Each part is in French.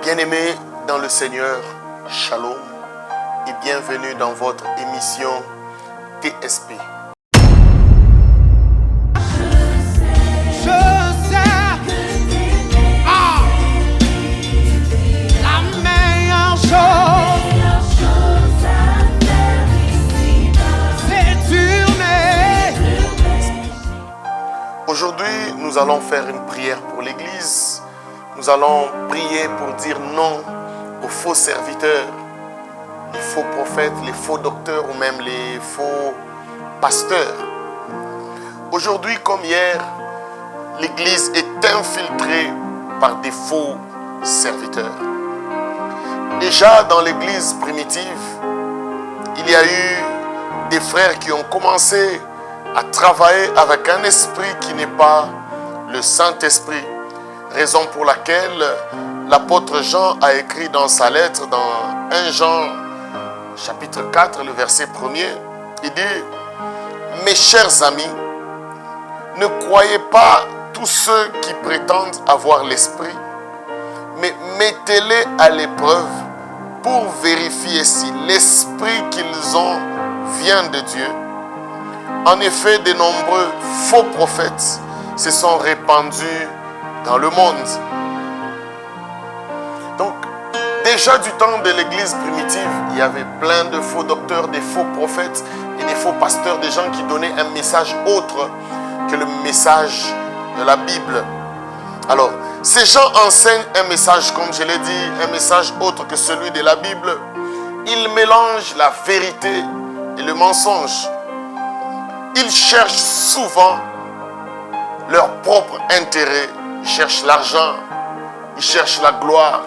Bien-aimés dans le Seigneur, Shalom et bienvenue dans votre émission TSP. Aujourd'hui, nous allons faire une prière pour l'Église. Nous allons prier pour dire non aux faux serviteurs, les faux prophètes, les faux docteurs ou même les faux pasteurs. Aujourd'hui comme hier, l'Église est infiltrée par des faux serviteurs. Déjà dans l'Église primitive, il y a eu des frères qui ont commencé à travailler avec un esprit qui n'est pas le Saint-Esprit. Raison pour laquelle l'apôtre Jean a écrit dans sa lettre, dans 1 Jean chapitre 4, le verset 1er, il dit « Mes chers amis, ne croyez pas tous ceux qui prétendent avoir l'esprit, mais mettez-les à l'épreuve pour vérifier si l'esprit qu'ils ont vient de Dieu. En effet, de nombreux faux prophètes se sont répandus dans le monde. » Donc, déjà du temps de l'église primitive, il y avait plein de faux docteurs, des faux prophètes et des faux pasteurs, des gens qui donnaient un message autre que le message de la Bible. Alors, ces gens enseignent un message, comme je l'ai dit, un message autre que celui de la Bible. Ils mélangent la vérité et le mensonge. Ils cherchent souvent leur propre intérêt. Ils cherchent l'argent, ils cherchent la gloire,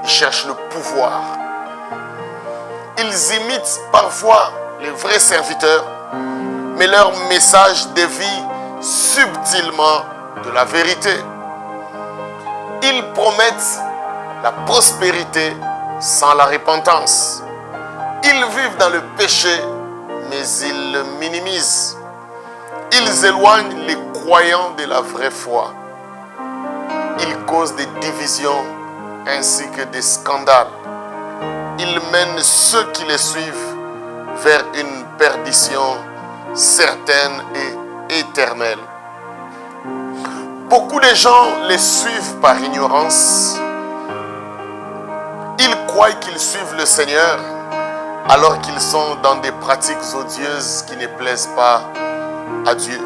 ils cherchent le pouvoir. Ils imitent parfois les vrais serviteurs, mais leur message dévie subtilement de la vérité. Ils promettent la prospérité sans la repentance. Ils vivent dans le péché, mais ils le minimisent. Ils éloignent les croyants de la vraie foi. Ils causent des divisions ainsi que des scandales. Ils mènent ceux qui les suivent vers une perdition certaine et éternelle. Beaucoup de gens les suivent par ignorance. Ils croient qu'ils suivent le Seigneur alors qu'ils sont dans des pratiques odieuses qui ne plaisent pas à Dieu.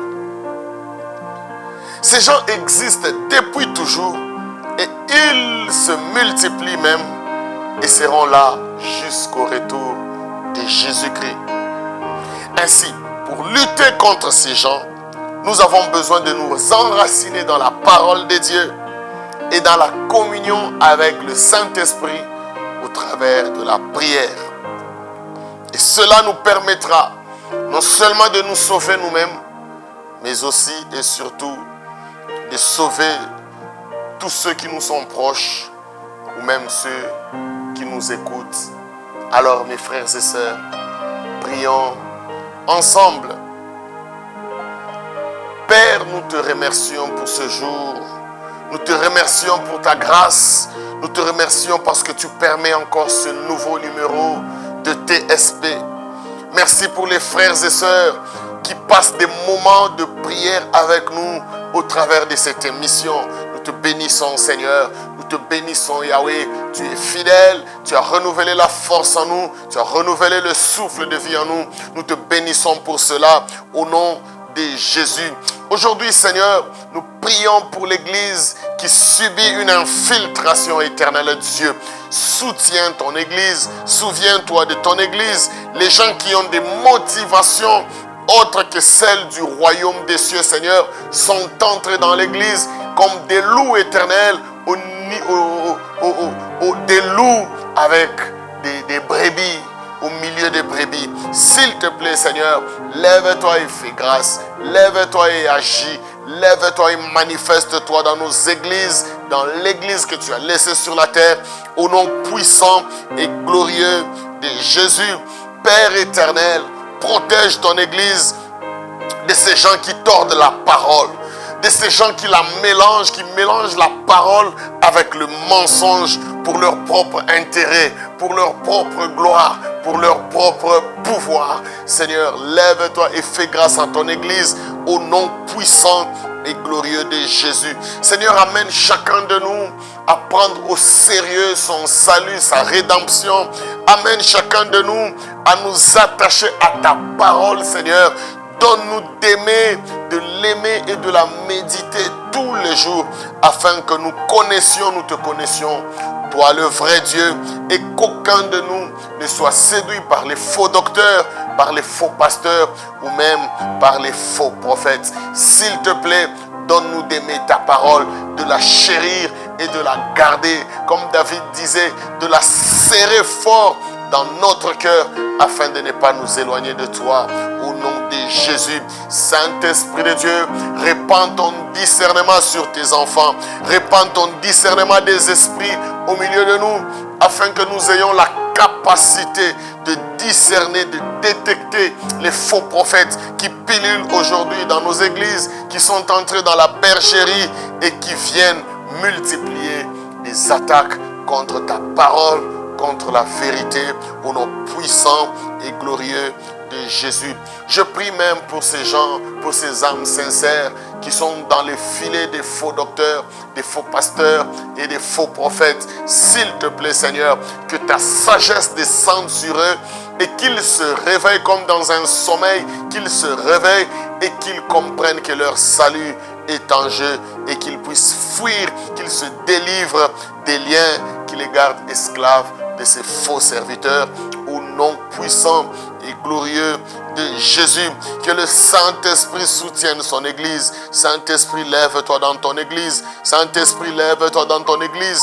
Ces gens existent depuis toujours et ils se multiplient même et seront là jusqu'au retour de Jésus-Christ. Ainsi, pour lutter contre ces gens, nous avons besoin de nous enraciner dans la parole de Dieu et dans la communion avec le Saint-Esprit au travers de la prière. Et cela nous permettra non seulement de nous sauver nous-mêmes, mais aussi et surtout de sauver tous ceux qui nous sont proches ou même ceux qui nous écoutent. Alors mes frères et sœurs, prions ensemble. Père, nous te remercions pour ce jour. Nous te remercions pour ta grâce. Nous te remercions parce que tu permets encore ce nouveau numéro de TSP. Merci pour les frères et sœurs qui passent des moments de prière avec nous au travers de cette émission. Nous te bénissons, Seigneur. Nous te bénissons, Yahweh. Tu es fidèle. Tu as renouvelé la force en nous. Tu as renouvelé le souffle de vie en nous. Nous te bénissons pour cela au nom de Jésus. Aujourd'hui, Seigneur, nous prions pour l'Église qui subit une infiltration éternelle. Dieu, soutiens ton Église, souviens-toi de ton Église. Les gens qui ont des motivations autres que celles du royaume des cieux, Seigneur, sont entrés dans l'Église comme des loups éternels, des loups avec des brebis, au milieu des brebis. S'il te plaît, Seigneur, lève-toi et fais grâce. Lève-toi et agis. Lève-toi et manifeste-toi dans nos églises, dans l'église que tu as laissée sur la terre, au nom puissant et glorieux de Jésus. Père éternel, protège ton église de ces gens qui tordent la parole, de ces gens qui la mélangent, qui mélangent la parole avec le mensonge pour leur propre intérêt, pour leur propre gloire, pour leur propre pouvoir. Seigneur, lève-toi et fais grâce à ton Église au nom puissant et glorieux de Jésus. Seigneur, amène chacun de nous à prendre au sérieux son salut, sa rédemption. Amène chacun de nous à nous attacher à ta parole, Seigneur. Donne-nous d'aimer, de l'aimer et de la méditer tous les jours afin que nous te connaissions, toi le vrai Dieu, et qu'aucun de nous ne soit séduit par les faux docteurs, par les faux pasteurs ou même par les faux prophètes. S'il te plaît, donne-nous d'aimer ta parole, de la chérir et de la garder. Comme David disait, de la serrer fort dans notre cœur afin de ne pas nous éloigner de toi. Au nom de Jésus, Saint-Esprit de Dieu, répands ton discernement sur tes enfants. Répands ton discernement des esprits au milieu de nous afin que nous ayons la capacité de discerner, de détecter les faux prophètes qui pilulent aujourd'hui dans nos églises, qui sont entrés dans la bergerie et qui viennent multiplier les attaques contre ta parole, contre la vérité, au nom puissant et glorieux de Jésus. Je prie même pour ces gens, pour ces âmes sincères qui sont dans les filets des faux docteurs, des faux pasteurs et des faux prophètes. S'il te plaît, Seigneur, que ta sagesse descende sur eux et qu'ils se réveillent comme dans un sommeil, qu'ils se réveillent et qu'ils comprennent que leur salut est en jeu et qu'ils puissent fuir, qu'ils se délivrent des liens qui les gardent esclaves de ces faux serviteurs. Au nom puissant et glorieux de Jésus, que le Saint-Esprit soutienne son Église. Saint-Esprit, lève-toi dans ton Église. Saint-Esprit, lève-toi dans ton Église.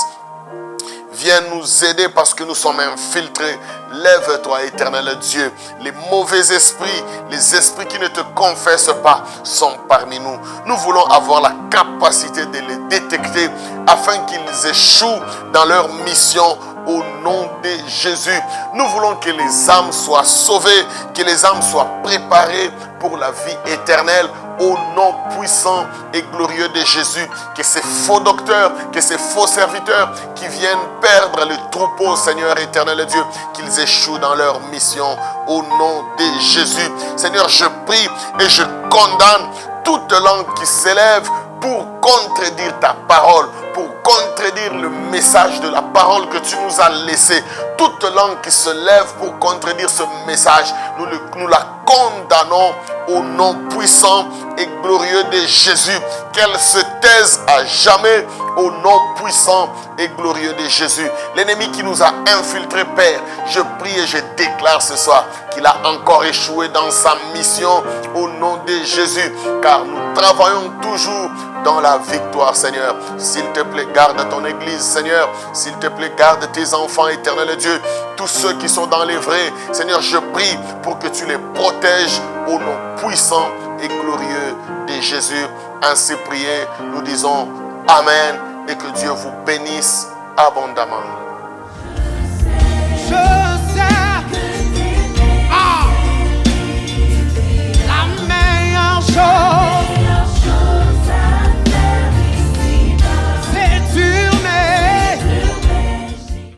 Viens nous aider parce que nous sommes infiltrés. Lève-toi, éternel Dieu. Les mauvais esprits, les esprits qui ne te confessent pas sont parmi nous. Nous voulons avoir la capacité de les détecter afin qu'ils échouent dans leur mission au nom de Jésus. Nous voulons que les âmes soient sauvées, que les âmes soient préparées pour la vie éternelle au nom puissant et glorieux de Jésus. Que ces faux docteurs, que ces faux serviteurs qui viennent perdre le troupeau, Seigneur éternel Dieu, qu'ils échouent dans leur mission au nom de Jésus. Seigneur, je prie et je condamne toute langue qui s'élève pour contredire ta parole, pour contredire le message de la parole que tu nous as laissé. Toute langue qui se lève pour contredire ce message, nous la condamnons au nom puissant et glorieux de Jésus. Qu'elle se taise à jamais au nom puissant et glorieux de Jésus. L'ennemi qui nous a infiltrés, Père, je prie et je déclare ce soir qu'il a encore échoué dans sa mission au nom de Jésus, car nous travaillons toujours dans la victoire, Seigneur. S'il te plaît, garde ton Église, Seigneur. S'il te plaît, garde tes enfants, éternel Dieu. Tous ceux qui sont dans les vrais, Seigneur, je prie pour que tu les protèges au nom puissant et glorieux de Jésus. Ainsi prié, nous disons Amen et que Dieu vous bénisse abondamment.